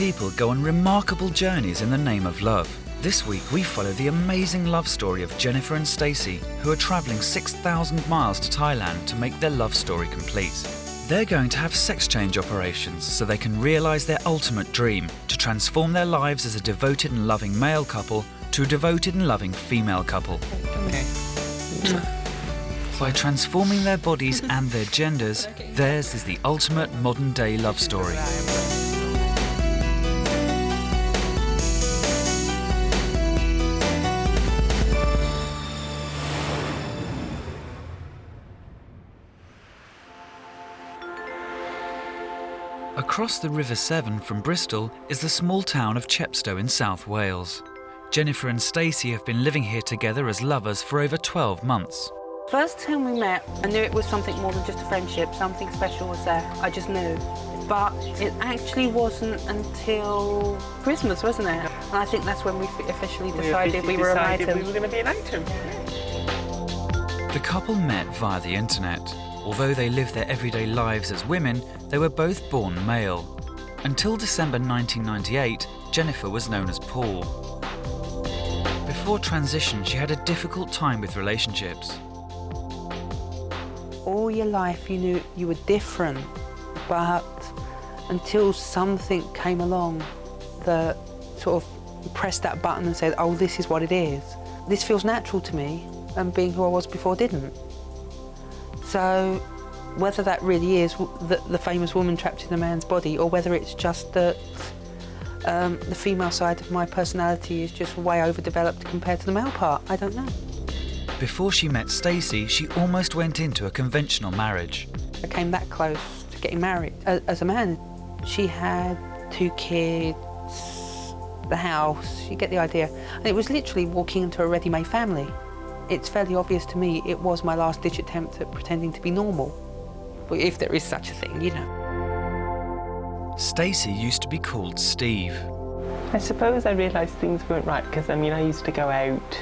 people go on remarkable journeys in the name of love. This week we follow the amazing love story of Jennifer and Stacy, who are travelling 6,000 miles to Thailand to make their love story complete. They're going to have sex change operations so they can realise their ultimate dream, to transform their lives as a devoted and loving male couple to a devoted and loving female couple. By transforming their bodies and their genders, theirs is the ultimate modern-day love story. Across the River Severn from Bristol is the small town of Chepstow in South Wales. Jennifer and Stacy have been living here together as lovers for over 12 months. First time we met, I knew it was something more than just a friendship, something special was there, I just knew. But it actually wasn't until Christmas, wasn't it? And I think that's when we officially decided we were an item. We were going to be an item. The couple met via the internet. Although they lived their everyday lives as women, they were both born male. Until December 1998, Jennifer was known as Paul. Before transition, she had a difficult time with relationships. All your life you knew you were different, but until something came along that sort of pressed that button and said, oh, this is what it is. This feels natural to me, and being who I was before didn't. So whether that really is the famous woman trapped in a man's body, or whether it's just that the female side of my personality is just way overdeveloped compared to the male part, I don't know. Before she met Stacy, she almost went into a conventional marriage. I came that close to getting married. As a man, she had 2 kids, the house, you get the idea. And it was literally walking into a ready-made family. It's fairly obvious to me it was my last-ditch attempt at pretending to be normal. But if there is such a thing, you know. Stacy used to be called Steve. I suppose I realised things weren't right, because, I mean, I used to go out,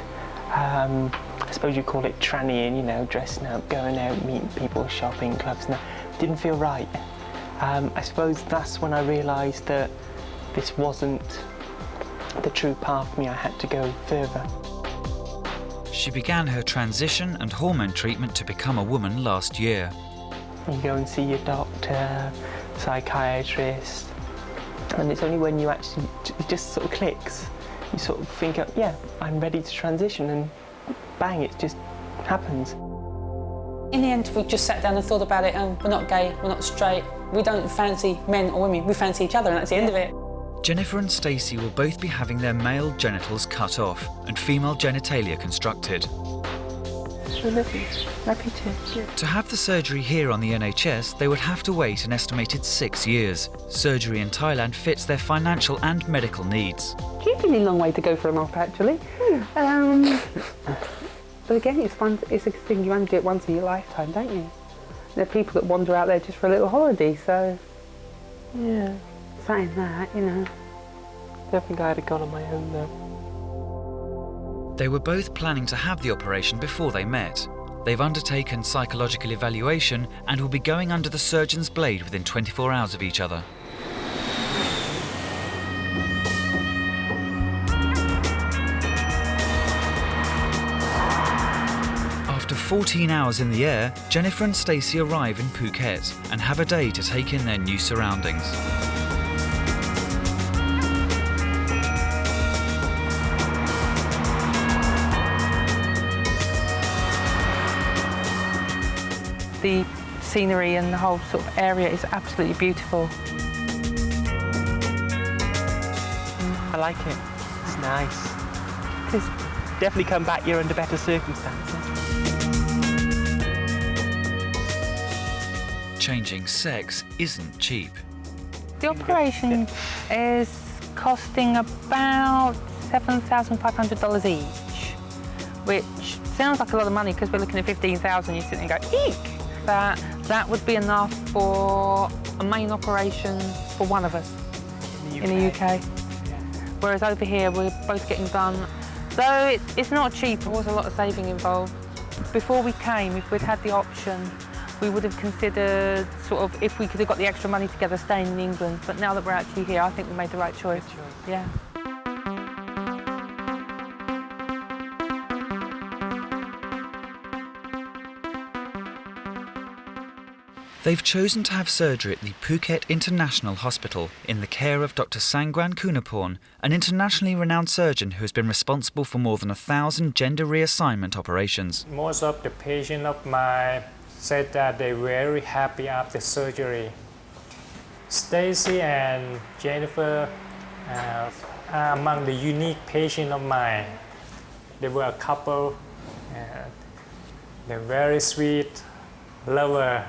I suppose you call it trannying, you know, dressing up, going out, meeting people, shopping, clubs, and that didn't feel right. I suppose that's when I realised that this wasn't the true path for me. I had to go further. She began her transition and hormone treatment to become a woman last year. You go and see your doctor, psychiatrist, and it's only when you actually, it just sort of clicks. You sort of think, yeah, I'm ready to transition, and bang, it just happens. In the end, we just sat down and thought about it, and we're not gay, we're not straight, we don't fancy men or women, we fancy each other, and that's the end of it. Jennifer and Stacy will both be having their male genitals cut off and female genitalia constructed. Happy to. Yeah. To have the surgery here on the NHS, they would have to wait an estimated 6 years. Surgery in Thailand fits their financial and medical needs. Keeping a long way to go for a month, actually. But again, it's fun. It's a thing, you only do it once in your lifetime, don't you? There are people that wander out there just for a little holiday, so yeah. Saying that, you know. I think I'd have gone on my own though. They were both planning to have the operation before they met. They've undertaken psychological evaluation and will be going under the surgeon's blade within 24 hours of each other. After 14 hours in the air, Jennifer and Stacy arrive in Phuket and have a day to take in their new surroundings. The scenery and the whole sort of area is absolutely beautiful. I like it. It's nice. It's definitely come back here under better circumstances. Changing sex isn't cheap. The operation is costing about $7,500 each, which sounds like a lot of money because we're looking at 15,000. You sit there and go, eek! That would be enough for a main operation for one of us in the UK. Yeah. Whereas over here, we're both getting done. Though it's not cheap, there was a lot of saving involved. Before we came, if we'd had the option we would have considered sort of if we could have got the extra money together staying in England. But now that we're actually here, I think we made the right choice. Yeah. They've chosen to have surgery at the Phuket International Hospital in the care of Dr. Sangwan Kunaporn, an internationally renowned surgeon who has been responsible for more than 1,000 gender reassignment operations. Most of the patients of mine said that they're very happy after surgery. Stacy and Jennifer are among the unique patients of mine. They were a couple, and they're very sweet, lover.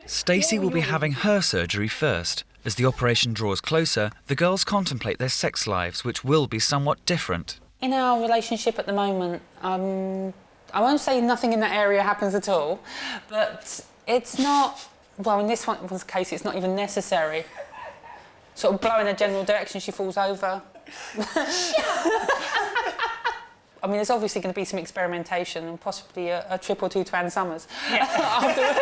Stacey will be having her surgery first. As the operation draws closer, the girls contemplate their sex lives, which will be somewhat different. In our relationship at the moment, I won't say nothing in that area happens at all, but it's not, well, in this one's case, it's not even necessary. Sort of blow in a general direction, she falls over. I mean, there's obviously going to be some experimentation and possibly a trip or two to Ann Summers afterwards.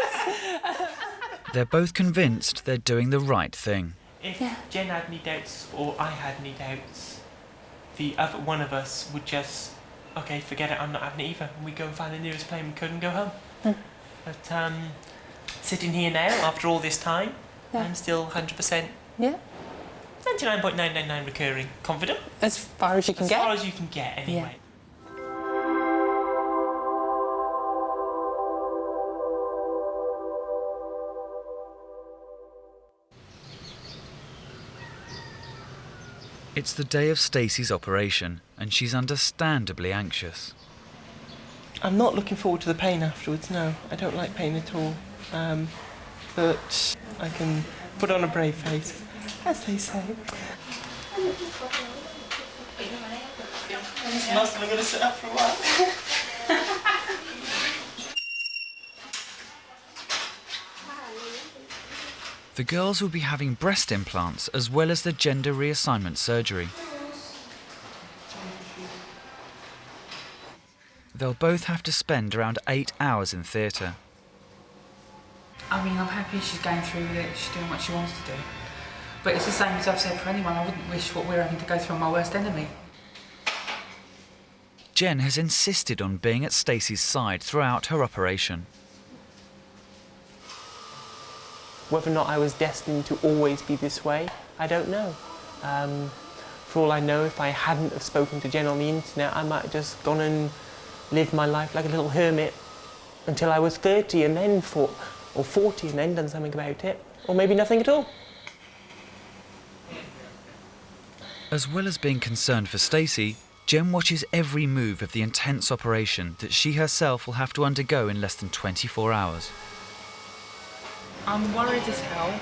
They're both convinced they're doing the right thing. If Jen had any doubts or I had any doubts, the other one of us would just, okay, forget it, I'm not having it either. And we go and find the nearest plane we could and go home. But sitting here now, after all this time, I'm still 100%. Yeah. 99.999 recurring confident. As far as you can get. As far as you can get, anyway. It's the day of Stacey's operation, and she's understandably anxious. I'm not looking forward to the pain afterwards, no. I don't like pain at all. But I can put on a brave face, as they say. I'm going to sit up for a while. The girls will be having breast implants as well as the gender reassignment surgery. They'll both have to spend around 8 hours in theatre. I mean, I'm happy she's going through with it, she's doing what she wants to do. But it's the same as I've said for anyone, I wouldn't wish what we're having to go through on my worst enemy. Jen has insisted on being at Stacey's side throughout her operation. Whether or not I was destined to always be this way, I don't know. For all I know, if I hadn't have spoken to Jen on the internet, I might have just gone and lived my life like a little hermit until I was 30 and then or 40 and then done something about it. Or maybe nothing at all. As well as being concerned for Stacey, Jen watches every move of the intense operation that she herself will have to undergo in less than 24 hours. I'm worried as hell.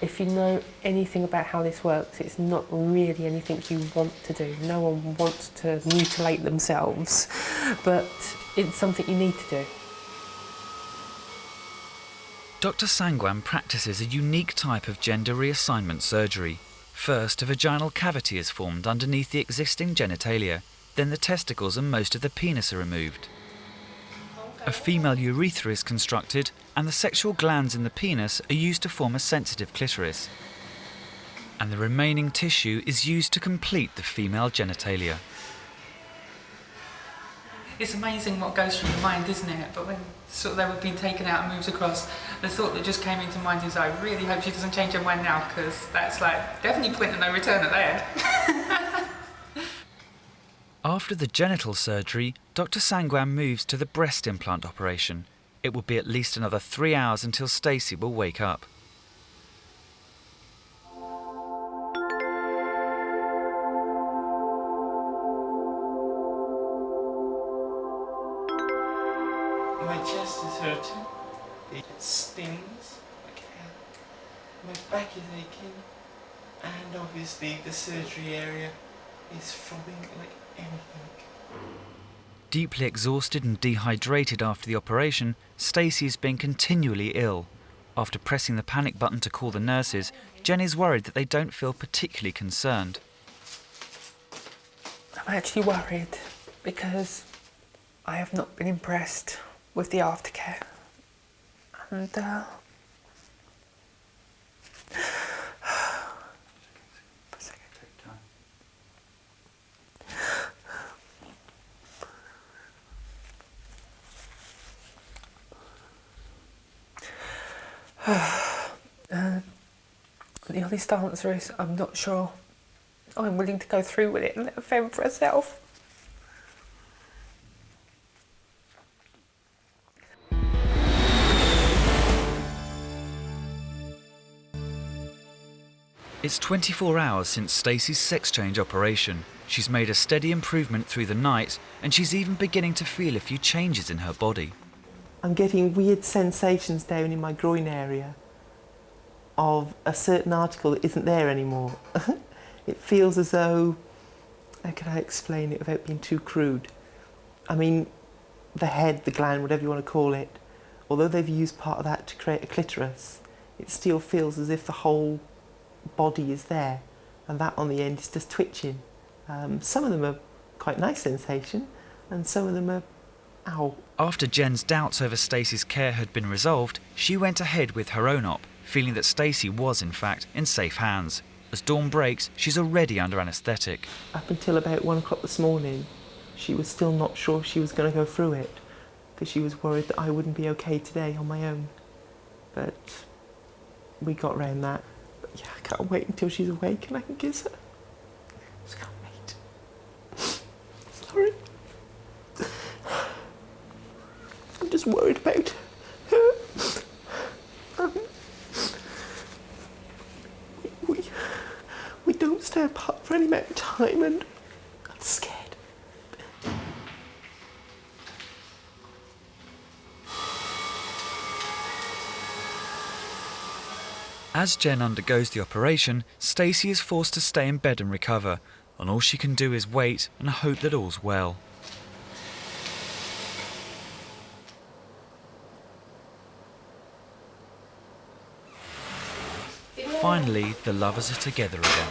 If you know anything about how this works, it's not really anything you want to do. No one wants to mutilate themselves, but it's something you need to do. Dr. Sangwan practices a unique type of gender reassignment surgery. First, a vaginal cavity is formed underneath the existing genitalia, then the testicles and most of the penis are removed. A female urethra is constructed, and the sexual glands in the penis are used to form a sensitive clitoris. And the remaining tissue is used to complete the female genitalia. It's amazing what goes through your mind, isn't it? But when sort of they were being taken out and moved across, the thought that just came into mind is, I really hope she doesn't change her mind now, because that's like definitely point of no return at the end. After the genital surgery, Dr. Sangwan moves to the breast implant operation. It will be at least another 3 hours until Stacey will wake up. My chest is hurting. It stings like hell. My back is aching. And obviously the surgery area is throbbing like anything. Deeply exhausted and dehydrated after the operation, Stacy has been continually ill. After pressing the panic button to call the nurses, Jen is worried that they don't feel particularly concerned. I'm actually worried because I have not been impressed with the aftercare. And the honest answer is I'm not sure I'm willing to go through with it and let her fend for herself. It's 24 hours since Stacy's sex change operation. She's made a steady improvement through the night, and she's even beginning to feel a few changes in her body. I'm getting weird sensations down in my groin area of a certain article that isn't there anymore. It feels as though, how can I explain it without being too crude? I mean, the head, the gland, whatever you want to call it, although they've used part of that to create a clitoris, it still feels as if the whole body is there, and that on the end is just twitching. Some of them are quite nice sensation, and some of them are ow. After Jen's doubts over Stacy's care had been resolved, she went ahead with her own op, feeling that Stacy was, in fact, in safe hands. As dawn breaks, she's already under anaesthetic. Up until about 1 o'clock this morning, she was still not sure she was going to go through it, because she was worried that I wouldn't be okay today on my own. But we got round that. But yeah, I can't wait until she's awake and I can kiss her. Just can't wait. Sorry. I'm just worried about her. We don't stay apart for any amount of time, and I'm scared. As Jen undergoes the operation, Stacy is forced to stay in bed and recover, and all she can do is wait and hope that all's well. Finally, the lovers are together again.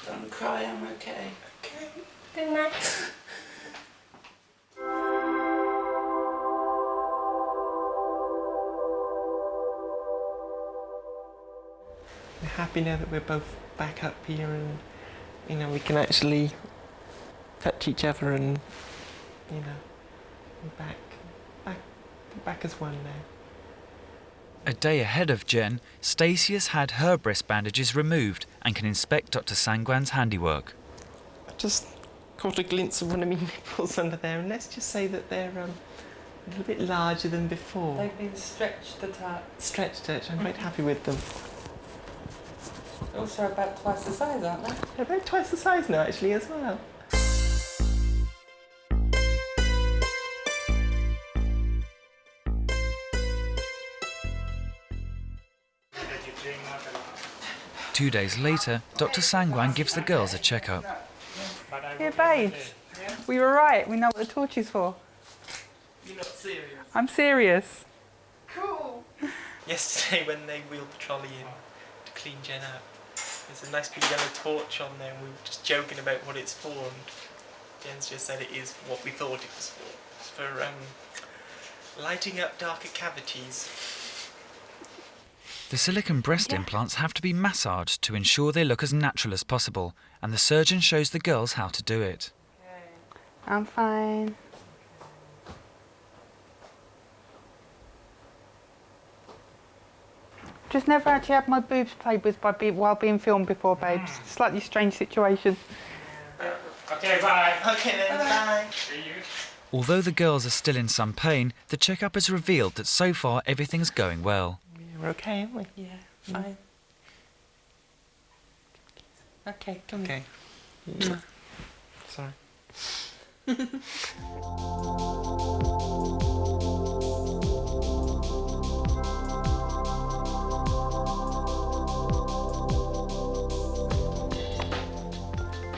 Don't cry, I'm okay. Good night. We're happy now that we're both back up here, and you know, we can actually touch each other, and you know, we're back as one now. A day ahead of Jen, Stacy has had her breast bandages removed and can inspect Dr. Sangwan's handiwork. I just caught a glimpse of one of my nipples under there, and let's just say that they're a little bit larger than before. They've been stretched a touch. Stretched it. I'm quite happy with them. Also about twice the size, aren't they? They're about twice the size now, actually, as well. Two days later, Dr. Sangwan gives the girls a checkup. Yeah, babes. We were right. We know what the torch is for. You're not serious? I'm serious. Cool. Yesterday, when they wheeled the trolley in to clean Jen up, there's a nice big yellow torch on there, and we were just joking about what it's for, and Jen's just said it is what we thought it was for. It's for lighting up darker cavities. The silicone breast implants have to be massaged to ensure they look as natural as possible, and the surgeon shows the girls how to do it. I'm fine. Just never actually had my boobs played with while being filmed before, babes. Slightly strange situation. Okay, bye. Okay then, bye. See you. Although the girls are still in some pain, the checkup has revealed that so far everything's going well. Yeah, we're okay, aren't we? Yeah, fine. Okay, come Okay. here. Sorry.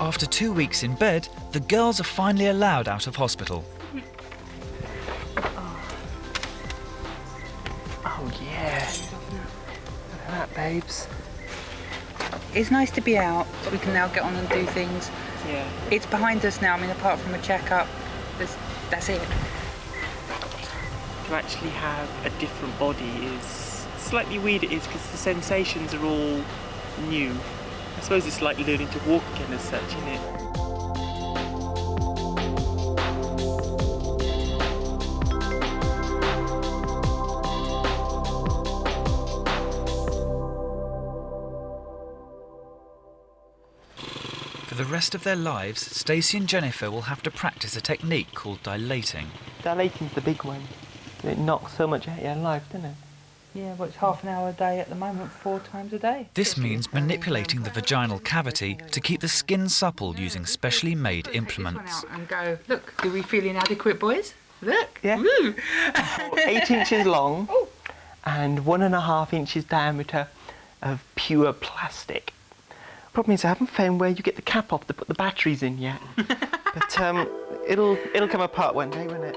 After 2 weeks in bed, the girls are finally allowed out of hospital. Oh yeah. Look at that, babes. It's nice to be out, so we can now get on and do things. Yeah. It's behind us now, I mean, apart from a checkup, that's it. To actually have a different body is slightly weird. It is because the sensations are all new. I suppose it's like learning to walk again as such, isn't it? For the rest of their lives, Stacy and Jennifer will have to practice a technique called dilating. Dilating's the big one. It knocks so much out of your life, doesn't it? Yeah, well, it's half an hour a day at the moment, 4 times a day. This means manipulating the vaginal cavity to keep the skin supple using specially made implements. And go, look, do we feel inadequate, boys? Look. Yeah. Woo. 8 inches long and 1.5 inches diameter of pure plastic. Problem is I haven't found where you get the cap off to put the batteries in yet. But it'll come apart one day, won't it?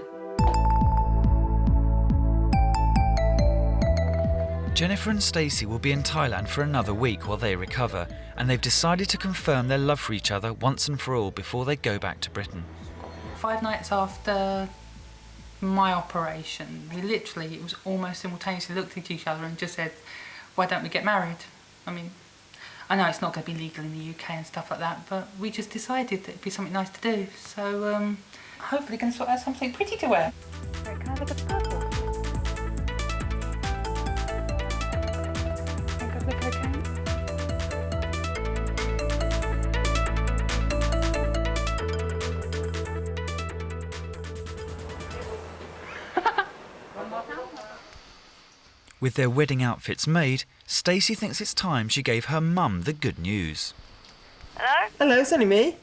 Jennifer and Stacy will be in Thailand for another week while they recover, and they've decided to confirm their love for each other once and for all before they go back to Britain. 5 nights after my operation, it was almost simultaneously looked at each other and just said, why don't we get married? I mean, I know it's not going to be legal in the UK and stuff like that, but we just decided that it'd be something nice to do. So hopefully can sort out something pretty to wear. Can I look at the purple? Think I look okay? With their wedding outfits made, Stacy thinks it's time she gave her mum the good news. Hello? Hello, it's only me.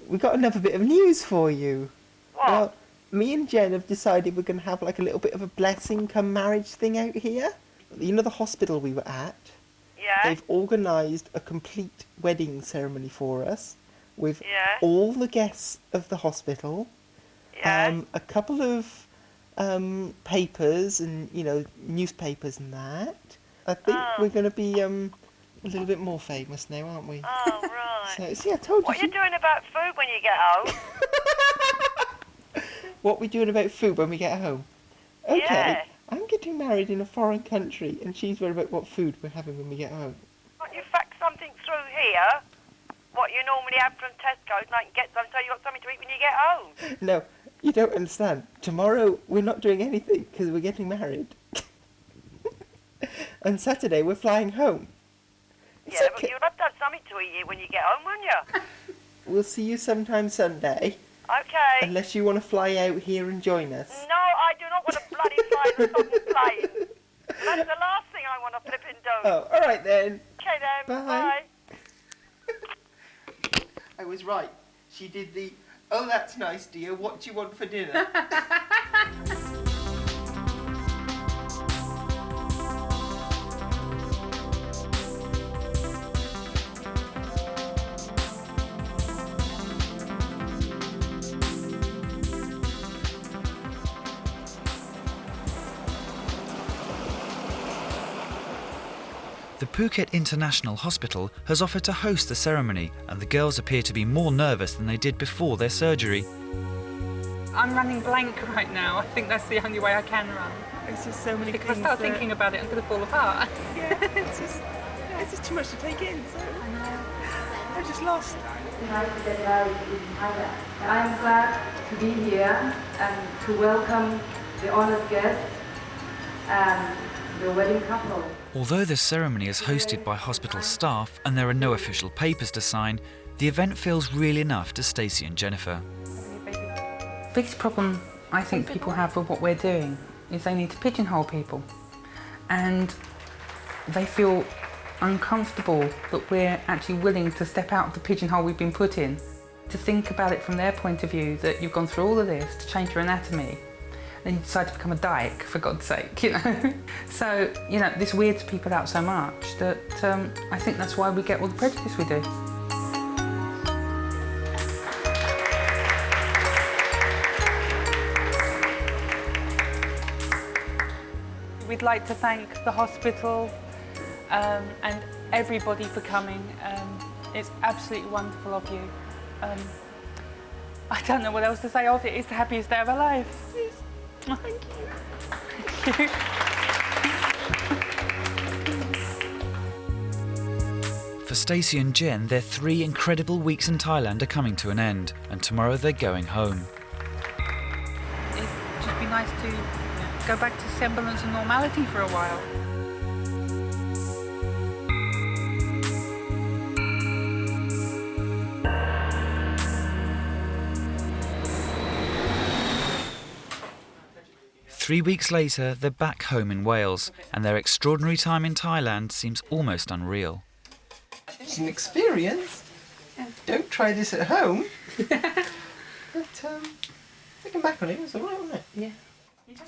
We've got another bit of news for you. What? Well, me and Jen have decided we're going to have like a little bit of a blessing come marriage thing out here. You know the hospital we were at? Yeah? They've organised a complete wedding ceremony for us with Yeah? all the guests of the hospital, Yeah? a couple of papers and, newspapers and that. I think Oh. we're going to be a little bit more famous now, aren't we? Oh, right. So, see, I told What you. are you doing about food when you get home? What we doing about food when we get home? Okay, Yeah. I'm getting married in a foreign country, and she's worried about what food we're having when we get home. Can't you fax something through here? What you normally have from Tesco's, and I can get some so you've got something to eat when you get home. No, you don't understand. Tomorrow we're not doing anything because we're getting married. On Saturday we're flying home. It's Yeah, but okay. you'll have to have something to eat here when you get home, won't you? We'll see you sometime Sunday, Okay. unless you want to fly out here and join us. No, I do not want to bloody fly in a fucking plane. That's the last thing I want to flipping do. Oh, all right then. Okay then, Bye. I was right. She did the, oh, that's nice, dear. What do you want for dinner? The Phuket International Hospital has offered to host the ceremony, and the girls appear to be more nervous than they did before their surgery. I'm running blank right now. I think that's the only way I can run. It's just so many If I things. start thinking about it, I'm going to fall apart. Yeah, it's just too much to take in. So I'm just lost. I'm glad to be here and to welcome the honored guests. the wedding couple. Although the ceremony is hosted by hospital staff and there are no official papers to sign, the event feels real enough to Stacy and Jennifer. Biggest problem I think people have with what we're doing is they need to pigeonhole people, and they feel uncomfortable that we're actually willing to step out of the pigeonhole we've been put in, to think about it from their point of view, that you've gone through all of this to change your anatomy, then you decide to become a dyke, for God's sake, you know. So, you know, this weirds people out so much that I think that's why we get all the prejudice we do. We'd like to thank the hospital and everybody for coming. It's absolutely wonderful of you. I don't know what else to say of it. It's the happiest day of our lives. Thank you. Thank you. For Stacy and Jen, their 3 incredible weeks in Thailand are coming to an end, and tomorrow they're going home. It'd just be nice to go back to semblance of normality for a while. Three weeks later, they're back home in Wales, and their extraordinary time in Thailand seems almost unreal. It's an experience. Don't try this at home. But looking back on it, it was alright, wasn't it? Yeah.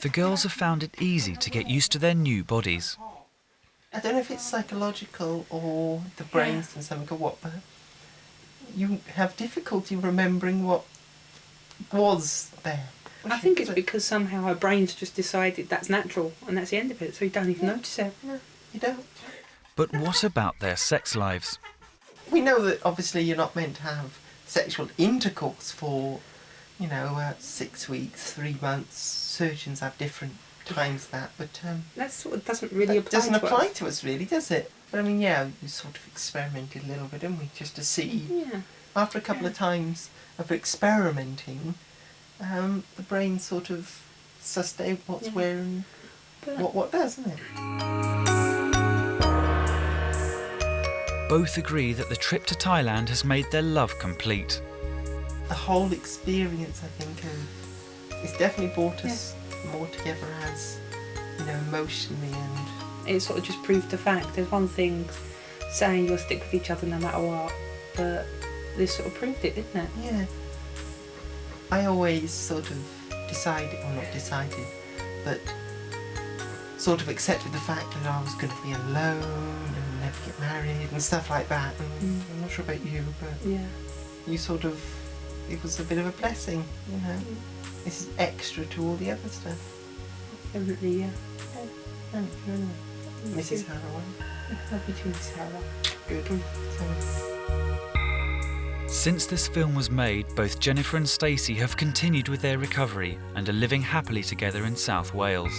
The girls have found it easy to get used to their new bodies. I don't know if it's psychological or the brain's done something or what, but you have difficulty remembering what was there. I think it's because somehow our brains just decided that's natural and that's the end of it, so you don't even notice it. No, you don't. But what about their sex lives? We know that obviously you're not meant to have sexual intercourse for, 6 weeks, 3 months. Surgeons have different times that, but That sort of doesn't really apply doesn't to apply us. to us really, does it? But I mean, yeah, we sort of experimented a little bit, didn't we, just to see. Yeah. After a couple of times of experimenting, the brain sort of sussed out what's where and what does, isn't it? Both agree that the trip to Thailand has made their love complete. The whole experience, I think, it's definitely brought us more together as, emotionally and... It sort of just proved the fact. There's one thing saying you'll stick with each other no matter what, but this sort of proved it, didn't it? Yeah. I always sort of decided, or not decided, but sort of accepted the fact that I was going to be alone and never get married and stuff like that. And I'm not sure about you, but you sort of, it was a bit of a blessing, This is extra to all the other stuff. Definitely, yeah. Mrs. Harrow. Love you too, Miss Harrow. Good. Since this film was made, both Jennifer and Stacy have continued with their recovery and are living happily together in South Wales.